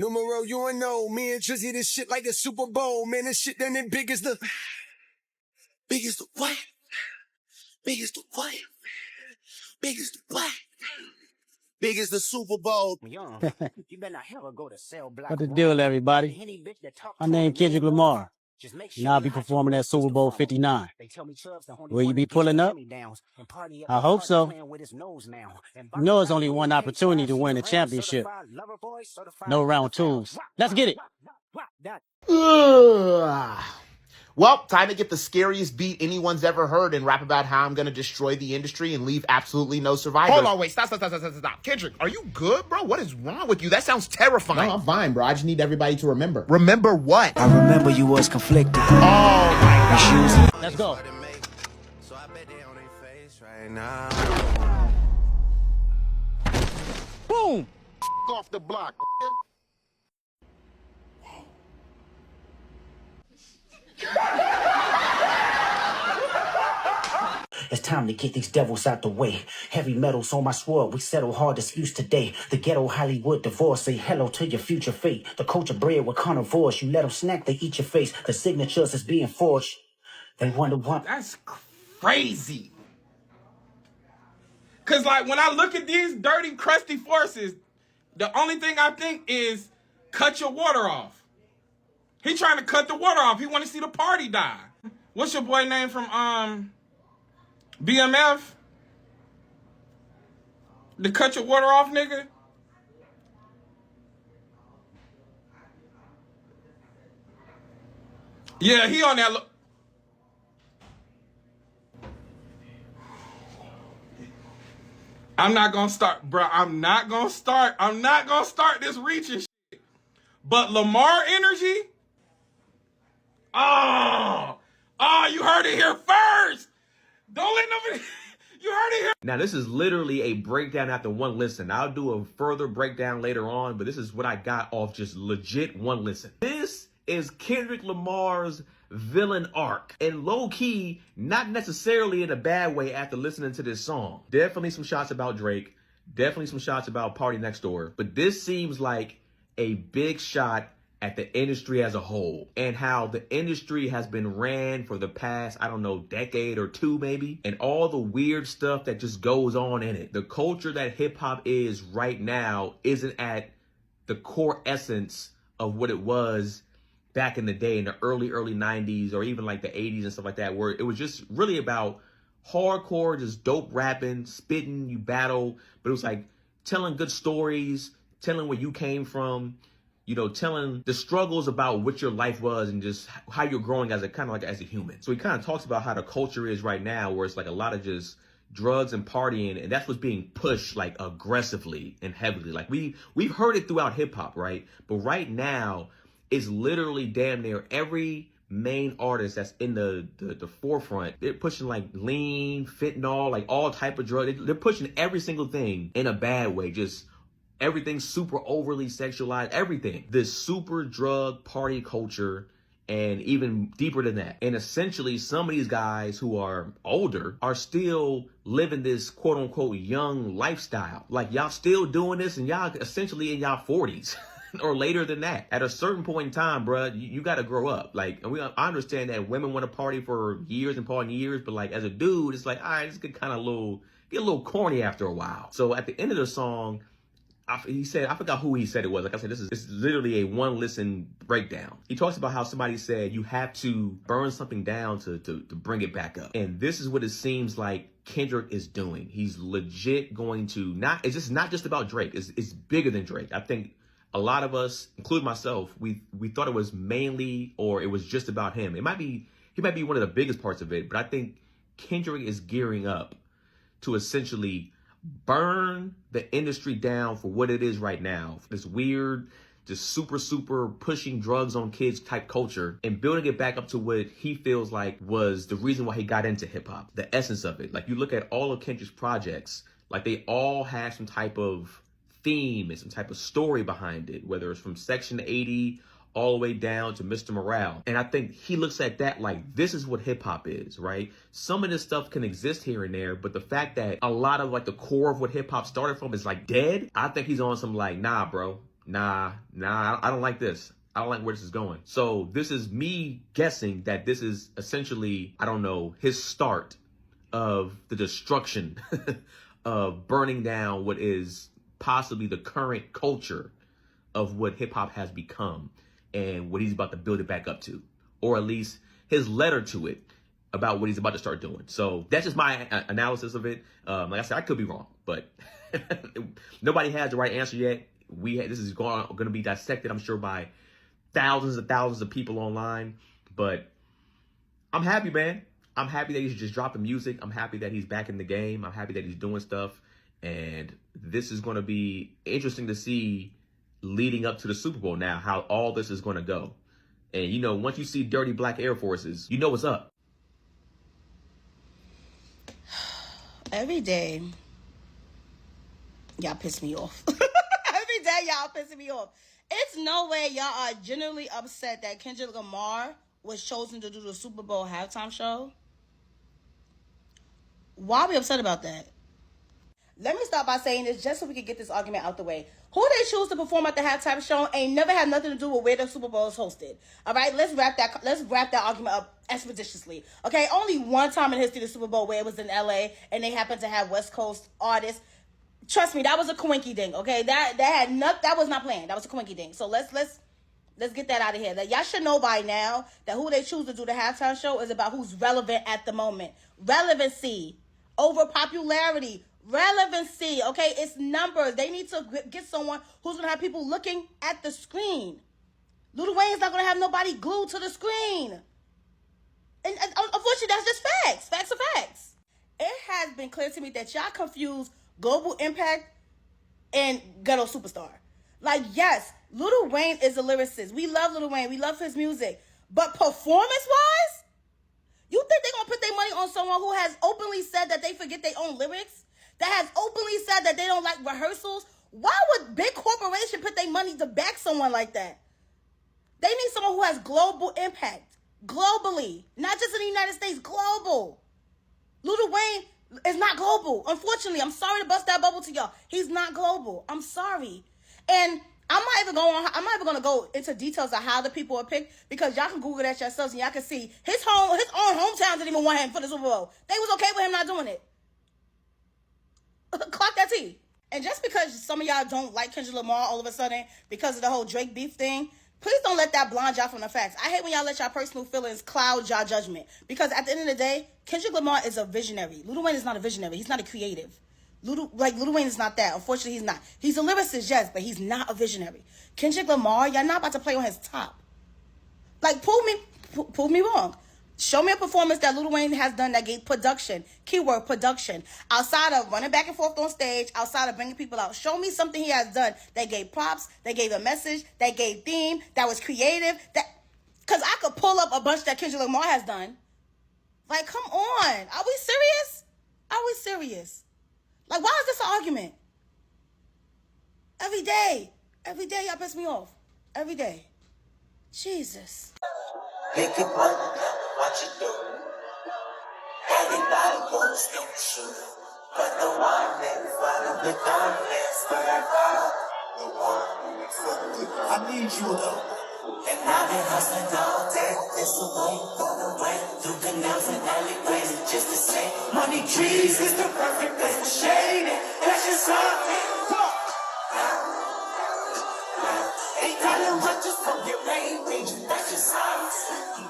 Numero UNO, me and Drizzy, this shit like a Super Bowl. Man, this shit done it big as the... Big as the what? Big as the what? Big as the what? Big as the Super Bowl. What the deal, everybody? My name Kendrick Lamar, and I'll be performing at Super Bowl 59. Will you be pulling up? I hope so. You know it's only one opportunity to win a championship. No round twos. Let's get it. Well, time to get the scariest beat anyone's ever heard and rap about how I'm going to destroy the industry and leave absolutely no survivors. Hold on, wait, stop. Kendrick, are you good, bro? What is wrong with you? That sounds terrifying. No, I'm fine, bro. I just need everybody to remember. Remember what? I remember you was conflicted. Oh, my God. Let's go. So I bet they on their face right now. Boom! Off the block. It's time to get these devils out the way. Heavy metals on my sword, we settle hard disputes today. The ghetto Hollywood divorce, say hello to your future fate. The culture bred with carnivores, you let them snack, they eat your face. The signatures is being forged. They wonder what. That's crazy. Cause like when I look at these dirty, crusty forces, the only thing I think is cut your water off. He trying to cut the water off. He want to see the party die. What's your boy name from BMF? The cut your water off nigga? Yeah, he on that. I'm not gonna start, bro. I'm not gonna start this reaching shit. But Lamar energy? Oh, you heard it here first. Don't let nobody, you heard it here. Now, this is literally a breakdown after one listen. I'll do a further breakdown later on, but this is what I got off just legit one listen. This is Kendrick Lamar's villain arc. And low-key, not necessarily in a bad way after listening to this song. Definitely some shots about Drake. Definitely some shots about Party Next Door. But this seems like a big shot at the industry as a whole and how the industry has been ran for the past, I don't know, decade or two maybe, and all the weird stuff that just goes on in it. The culture that hip hop is right now isn't at the core essence of what it was back in the day in the early 90s or even like the 80s and stuff like that, where it was just really about hardcore, just dope rapping, spitting, you battle, but it was like telling good stories, telling where you came from, you know, telling the struggles about what your life was and just how you're growing as a kind of like as a human. So he kind of talks about how the culture is right now, where it's like a lot of just drugs and partying, and that's what's being pushed like aggressively and heavily. Like we've heard it throughout hip hop, right? But right now it's literally damn near every main artist that's in the forefront. They're pushing like lean, fentanyl, like all type of drugs. They're pushing every single thing in a bad way, just everything super overly sexualized, everything. This super drug party culture, and even deeper than that. And essentially, some of these guys who are older are still living this quote unquote young lifestyle. Like y'all still doing this and y'all essentially in y'all 40s. Or later than that. At a certain point in time, bruh, you got to grow up. Like, and I understand that women want to party for years and upon years, but like as a dude, it's like, all right, this could kind of get a little corny after a while. So at the end of the song, he said, I forgot who he said it was. Like I said, this is literally a one listen breakdown. He talks about how somebody said you have to burn something down to bring it back up. And this is what it seems like Kendrick is doing. He's legit going to it's just not just about Drake. It's bigger than Drake. I think a lot of us, including myself, we thought it was mainly, or it was just about him. He might be one of the biggest parts of it, but I think Kendrick is gearing up to essentially burn the industry down for what it is right now. This weird, just super pushing drugs on kids type culture, and building it back up to what he feels like was the reason why he got into hip hop, the essence of it. Like you look at all of Kendrick's projects, like they all have some type of theme and some type of story behind it, whether it's from Section 80 all the way down to Mr. Morale. And I think he looks at that like this is what hip hop is, right? Some of this stuff can exist here and there, but the fact that a lot of like the core of what hip hop started from is like dead, I think he's on some like, nah, bro. nah, I don't like this. I don't like where this is going. So this is me guessing that this is essentially, I don't know, his start of the destruction of burning down what is possibly the current culture of what hip hop has become and what he's about to build it back up to, or at least his letter to it about what he's about to start doing. So that's just my analysis of it. Like I said, I could be wrong, but nobody has the right answer yet. This is going to be dissected, I'm sure, by thousands and thousands of people online. But I'm happy, man. I'm happy that he's just dropping music. I'm happy that he's back in the game. I'm happy that he's doing stuff. And this is going to be interesting to see leading up to the Super Bowl now, how all this is going to go. And, you know, once you see dirty black Air Forces, you know what's up. Every day, y'all piss me off. Every day, y'all pissing me off. It's no way y'all are genuinely upset that Kendrick Lamar was chosen to do the Super Bowl halftime show. Why are we upset about that? Let me start by saying this just so we can get this argument out the way. Who they choose to perform at the halftime show ain't never had nothing to do with where the Super Bowl is hosted. All right, let's wrap that argument up expeditiously. Okay, only one time in history the Super Bowl where it was in LA and they happened to have West Coast artists. Trust me, that was a coinky ding. Okay, that was not planned. That was a coinky ding. So let's get that out of here. That y'all should know by now that who they choose to do the halftime show is about who's relevant at the moment. Relevancy over popularity. Relevancy, okay? It's numbers. They need to get someone who's going to have people looking at the screen. Lil Wayne's not going to have nobody glued to the screen. And unfortunately, that's just facts. Facts are facts. It has been clear to me that y'all confuse global impact and ghetto superstar. Like, yes, Lil Wayne is a lyricist. We love Lil Wayne. We love his music. But performance-wise, you think they're going to put their money on someone who has openly said that they forget their own lyrics? That has openly said that they don't like rehearsals? Why would big corporation put their money to back someone like that? They need someone who has global impact. Globally. Not just in the United States, global. Lil Wayne is not global. Unfortunately, I'm sorry to bust that bubble to y'all. He's not global. I'm sorry. And I'm not even going to go into details of how the people are picked, because y'all can Google that yourselves and y'all can see his own hometown didn't even want him for the Super Bowl. They was okay with him not doing it. Clock that T. And just because some of y'all don't like Kendrick Lamar all of a sudden because of the whole Drake beef thing, please don't let that blind y'all from the facts. I hate when y'all let y'all personal feelings cloud y'all judgment. Because at the end of the day, Kendrick Lamar is a visionary. Lil Wayne is not a visionary. He's not a creative. Lil Wayne is not that. Unfortunately, he's not. He's a lyricist, yes, but he's not a visionary. Kendrick Lamar, y'all not about to play on his top. Like, prove me wrong. Show me a performance that Lil Wayne has done that gave production, keyword production, outside of running back and forth on stage, outside of bringing people out. Show me something he has done that gave props, that gave a message, that gave theme, that was creative. Because I could pull up a bunch that Kendrick Lamar has done. Like, come on. Are we serious? Are we serious? Like, why is this an argument? Every day y'all piss me off. Every day. Jesus. Pick it what you do. Everybody wants to shoot, but the one in front of the gun is forever. The one I need you though. And I've been hustling all day, this away, the way, through canals and alleyways, just to say, money trees is the perfect place for shading. That's just something. Ain't telling what just from your main region. That's just something.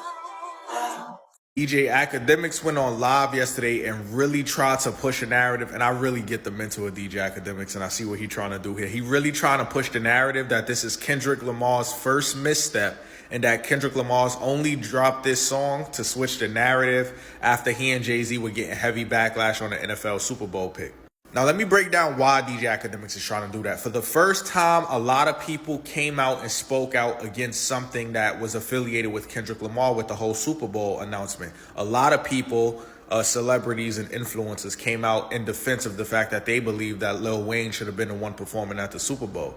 DJ Academics went on live yesterday and really tried to push a narrative, and I really get the mental of DJ Academics, and I see what he's trying to do here. He really trying to push the narrative that this is Kendrick Lamar's first misstep, and that Kendrick Lamar's only dropped this song to switch the narrative after he and Jay-Z were getting heavy backlash on the NFL Super Bowl pick. Now, let me break down why DJ Academics is trying to do that. For the first time, a lot of people came out and spoke out against something that was affiliated with Kendrick Lamar with the whole Super Bowl announcement. A lot of people, celebrities and influencers, came out in defense of the fact that they believe that Lil Wayne should have been the one performing at the Super Bowl.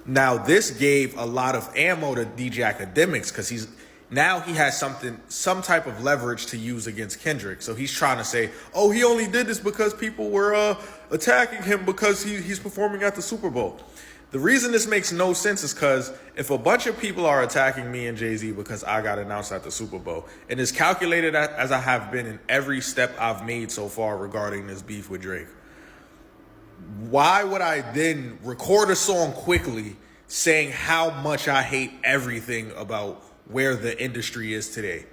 Now, this gave a lot of ammo to DJ Academics because he has some type of leverage to use against Kendrick. So he's trying to say, oh, he only did this because people were attacking him because he's performing at the Super Bowl. The reason this makes no sense is because if a bunch of people are attacking me and Jay-Z because I got announced at the Super Bowl, and as calculated as I have been in every step I've made so far regarding this beef with Drake, why would I then record a song quickly saying how much I hate everything about where the industry is today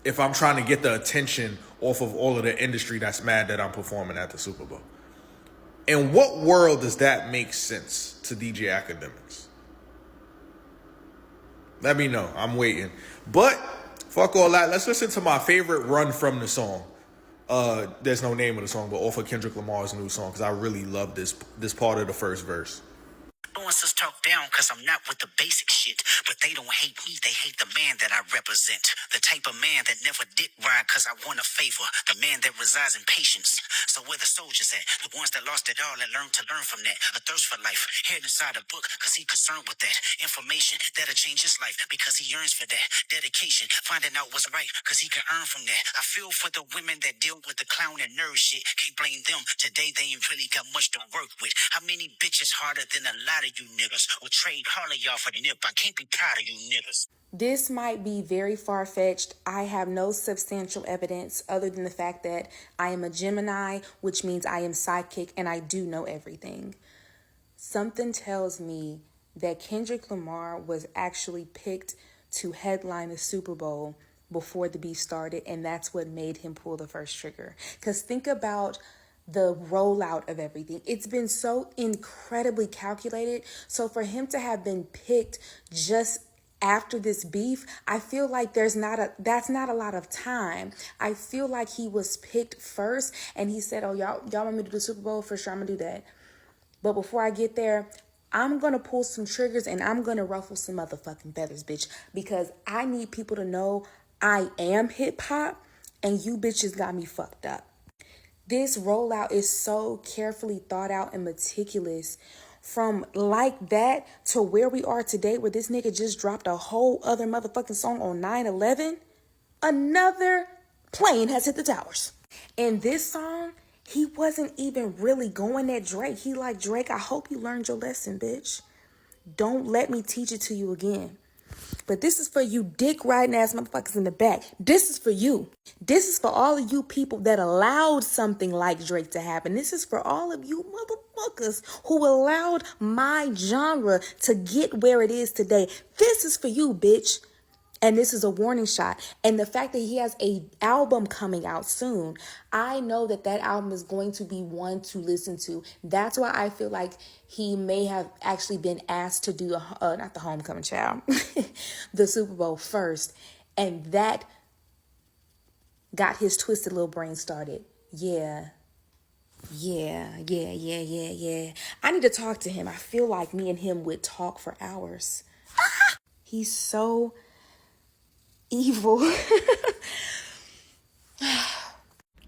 if I'm trying to get the attention off of all of the industry that's mad that I'm performing at the Super Bowl? In what world does that make sense to DJ Academics? Let me know. I'm waiting. But fuck all that. Let's listen to my favorite run from the song. There's no name of the song, but off of Kendrick Lamar's new song, because I really love this part of the first verse. Influencers talk down cause I'm not with the basic shit. But they don't hate me, they hate the man that I represent. The type of man that never dick ride cause I won a favor. The man that resides in patience. So where the soldiers at? The ones that lost it all and learned to learn from that. A thirst for life, head inside a book cause he concerned with that. Information that'll change his life because he yearns for that. Dedication, finding out what's right cause he can earn from that. I feel for the women that deal with the clown and nerd shit. Can't blame them, today they ain't really got much to work with. How many bitches harder than a lot of you niggas? Or trade all of y'all for the nip. I can't be proud of you niggas. This might be very far-fetched. I have no substantial evidence other than the fact that I am a Gemini, which means I am psychic and I do know everything. Something tells me that Kendrick Lamar was actually picked to headline the Super Bowl before the beef started, and that's what made him pull the first trigger. Because think about the rollout of everything. It's been so incredibly calculated. So for him to have been picked just after this beef, I feel like that's not a lot of time. I feel like he was picked first and he said, oh, y'all want me to do the Super Bowl? For sure, I'm gonna do that. But before I get there, I'm gonna pull some triggers and I'm gonna ruffle some motherfucking feathers, bitch, because I need people to know I am hip hop and you bitches got me fucked up. This rollout is so carefully thought out and meticulous. From like that to where we are today, where this nigga just dropped a whole other motherfucking song on 9/11. Another plane has hit the towers. In this song, he wasn't even really going at Drake. He like, Drake, I hope you learned your lesson, bitch. Don't let me teach it to you again. But this is for you dick riding ass motherfuckers in the back. This is for you. This is for all of you people that allowed something like Drake to happen. This is for all of you motherfuckers who allowed my genre to get where it is today. This is for you, bitch. And this is a warning shot. And the fact that he has an album coming out soon, I know that that album is going to be one to listen to. That's why I feel like he may have actually been asked to do, not the homecoming child, the Super Bowl first. And that got his twisted little brain started. Yeah. I need to talk to him. I feel like me and him would talk for hours. He's so evil.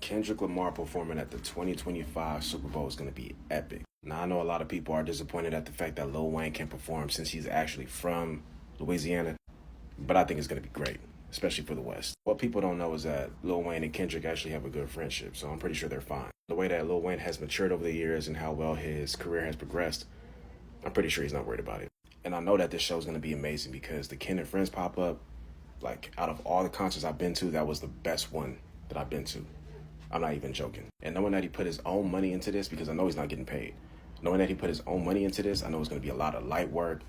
Kendrick Lamar performing at the 2025 Super Bowl is going to be epic. Now, I know a lot of people are disappointed at the fact that Lil Wayne can't perform since he's actually from Louisiana, but I think it's going to be great, especially for the West. What people don't know is that Lil Wayne and Kendrick actually have a good friendship, so I'm pretty sure they're fine. The way that Lil Wayne has matured over the years and how well his career has progressed, I'm pretty sure he's not worried about it. And I know that this show is going to be amazing because the Ken and Friends pop-up, like, out of all the concerts I've been to, that was the best one that I've been to. I'm not even joking. And knowing that he put his own money into this, because I know he's not getting paid. Knowing that he put his own money into this, I know it's going to be a lot of light work,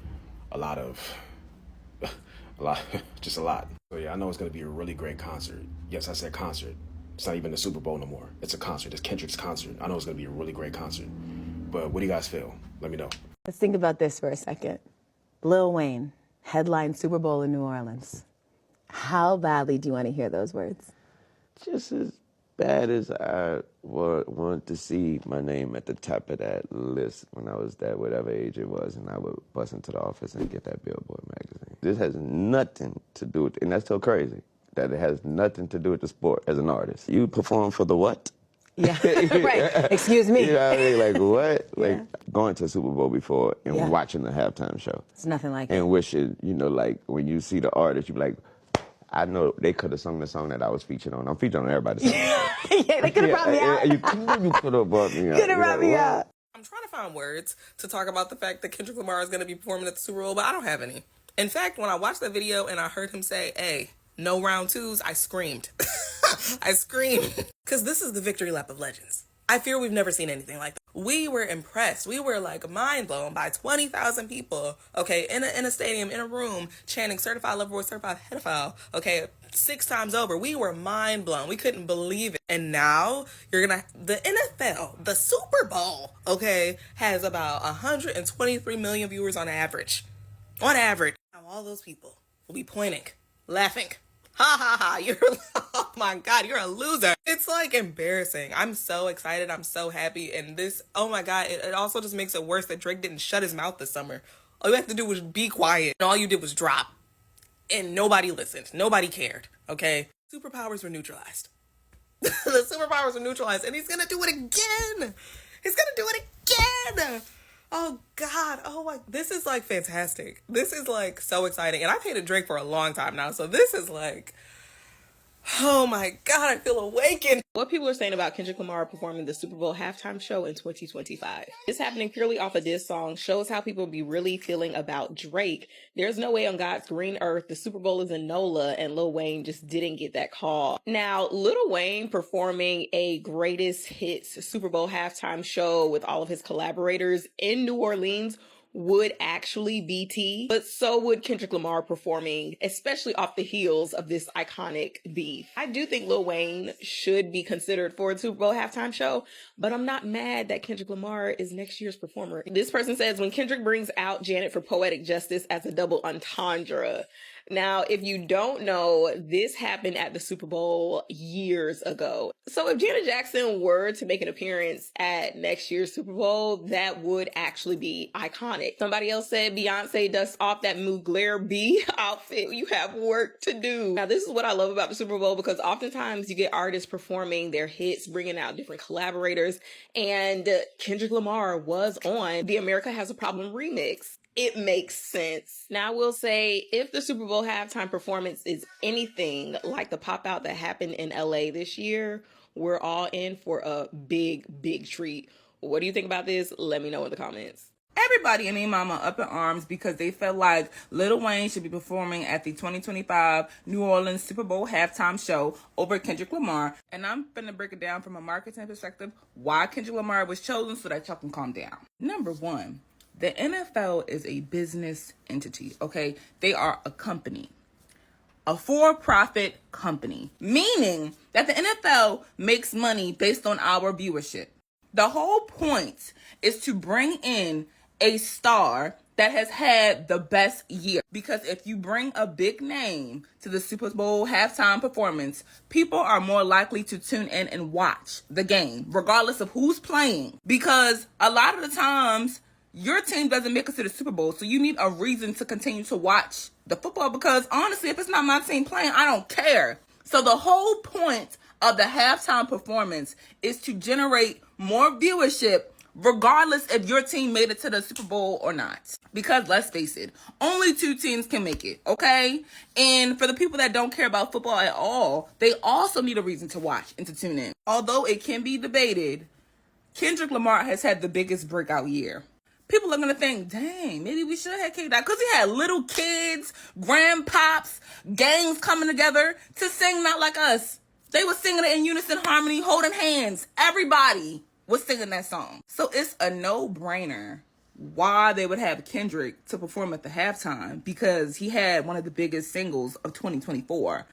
just a lot. So yeah, I know it's going to be a really great concert. Yes, I said concert. It's not even the Super Bowl no more. It's a concert. It's Kendrick's concert. I know it's going to be a really great concert. But what do you guys feel? Let me know. Let's think about this for a second. Lil Wayne, headline Super Bowl in New Orleans. How badly do you want to hear those words? Just as bad as I wanted to see my name at the top of that list when I was that whatever age it was, and I would bust into the office and get that Billboard magazine. This has nothing to do with, and that's so crazy, that it has nothing to do with the sport as an artist. You perform for the what? Yeah, right. Excuse me. You know what I mean? Like, what? Yeah. Like, going to a Super Bowl before and watching the halftime show. It's nothing like it. And wishing, you know, like, when you see the artist, you be like, I know they could have sung the song that I was featured on. I'm featured on everybody's song. Yeah, they could have brought me out. You could have brought me out. Could have brought me out. I'm trying to find words to talk about the fact that Kendrick Lamar is going to be performing at the Super Bowl, but I don't have any. In fact, when I watched that video and I heard him say, hey, no round twos, I screamed. I screamed. Because this is the victory lap of legends. I fear we've never seen anything like that. We were impressed. We were like mind blown by 20,000 people, okay, in a stadium, in a room, chanting certified lover boy, certified pedophile, okay, 6 times over. We were mind blown. We couldn't believe it. And now the NFL, the Super Bowl, okay, has about 123 million viewers on average. On average. Now all those people will be pointing, laughing. Ha ha ha, oh my God, you're a loser. It's like embarrassing. I'm so excited. I'm so happy. And this, oh my God, it also just makes it worse that Drake didn't shut his mouth this summer. All you have to do was be quiet. And all you did was drop. And nobody listened. Nobody cared. Okay? Superpowers were neutralized. The superpowers were neutralized. And he's gonna do it again. He's gonna do it again. Oh God, oh my, this is like fantastic. This is like so exciting. And I've hated Drake for a long time now, so this is like, oh my God, I feel awakened. What people are saying about Kendrick Lamar performing the Super Bowl halftime show in 2025. This happening purely off of this song shows how people be really feeling about Drake. There's no way on God's green earth the Super Bowl is in NOLA and Lil Wayne just didn't get that call. Now, Lil Wayne performing a greatest hits Super Bowl halftime show with all of his collaborators in New Orleans would actually be tea, but so would Kendrick Lamar performing, especially off the heels of this iconic beef. I do think Lil Wayne should be considered for a Super Bowl halftime show, but I'm not mad that Kendrick Lamar is next year's performer. This person says, when Kendrick brings out Janet for Poetic Justice as a double entendre. Now, if you don't know, this happened at the Super Bowl years ago. So if Janet Jackson were to make an appearance at next year's Super Bowl, that would actually be iconic. Somebody else said Beyonce dusts off that Mugler B outfit. You have work to do. Now, this is what I love about the Super Bowl, because oftentimes you get artists performing their hits, bringing out different collaborators, and Kendrick Lamar was on the America Has a Problem remix. It makes sense. Now, I will say, if the Super Bowl halftime performance is anything like the pop out that happened in LA this year, we're all in for a big, big treat. What do you think about this? Let me know in the comments. Everybody and their mama up in arms because they felt like Lil Wayne should be performing at the 2025 New Orleans Super Bowl halftime show over Kendrick Lamar. And I'm finna break it down from a marketing perspective why Kendrick Lamar was chosen so that y'all can calm down. Number one, the NFL is a business entity, okay? They are a company, a for-profit company, meaning that the NFL makes money based on our viewership. The whole point is to bring in a star that has had the best year. Because if you bring a big name to the Super Bowl halftime performance, people are more likely to tune in and watch the game, regardless of who's playing. Because a lot of the times, your team doesn't make it to the Super Bowl, so you need a reason to continue to watch the football, because honestly, if it's not my team playing, I don't care. So the whole point of the halftime performance is to generate more viewership, regardless if your team made it to the Super Bowl or not. Because let's face it, only 2 teams can make it, okay? And for the people that don't care about football at all, they also need a reason to watch and to tune in. Although it can be debated, Kendrick Lamar has had the biggest breakout year. People are going to think, dang, maybe we should have kicked out. Because he had little kids, grandpops, gangs coming together to sing Not Like Us. They were singing it in unison, harmony, holding hands. Everybody was singing that song. So it's a no-brainer why they would have Kendrick to perform at the halftime, because he had one of the biggest singles of 2024.